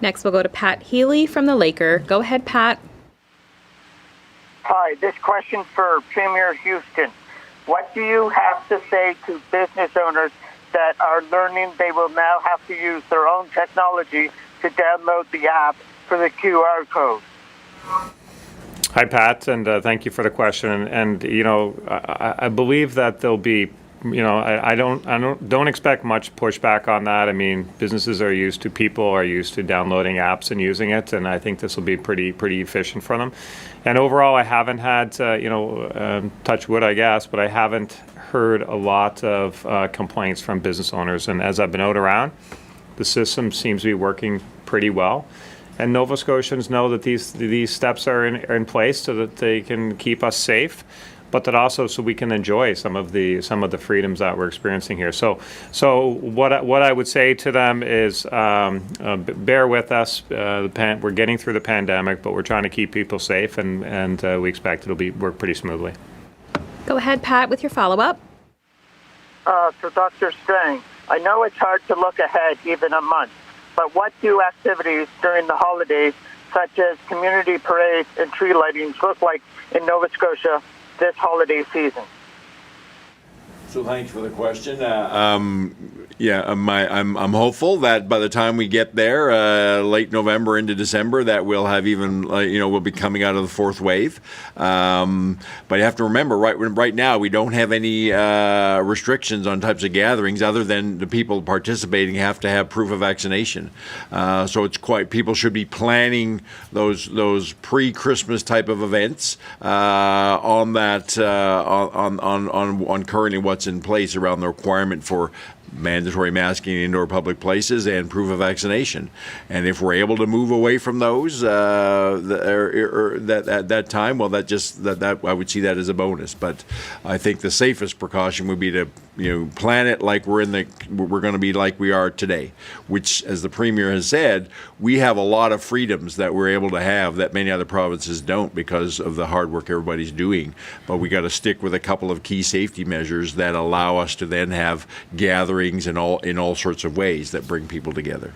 Next, we'll go to Pat Healey from the Laker. Go ahead, Pat. Hi, this question for Premier Houston. What do you have to say to business owners that are learning they will now have to use their own technology to download the app for the QR code? Hi, Pat, and thank you for the question. And I believe that there'll be, I don't expect much pushback on that. I mean, businesses are used to, people are used to downloading apps and using it, and I think this will be pretty efficient for them. And overall, I haven't had, touch wood, I guess, but I haven't heard a lot of complaints from business owners. And as I've been out around, the system seems to be working pretty well. And Nova Scotians know that these steps are in place so that they can keep us safe, but that also so we can enjoy some of the freedoms that we're experiencing here. So what I would say to them is bear with us. We're getting through the pandemic, but we're trying to keep people safe, and we expect it'll work pretty smoothly. Go ahead, Pat, with your follow-up. For Dr. Strang, I know it's hard to look ahead even a month, but what do activities during the holidays, such as community parades and tree lightings, look like in Nova Scotia this holiday season? So thanks for the question. I'm hopeful that by the time we get there, late November into December, that we'll have even, we'll be coming out of the fourth wave. But you have to remember, right now, we don't have any restrictions on types of gatherings other than the people participating have to have proof of vaccination. So it's people should be planning those pre-Christmas type of events on that on currently what's in place around the requirement for mandatory masking in indoor public places and proof of vaccination. And if we're able to move away from those at that time, well, that I would see that as a bonus. But I think the safest precaution would be to plan it like we're going to be like we are today, which, as the Premier has said, we have a lot of freedoms that we're able to have that many other provinces don't because of the hard work everybody's doing. But we got to stick with a couple of key safety measures that allow us to then have gatherings in all sorts of ways that bring people together.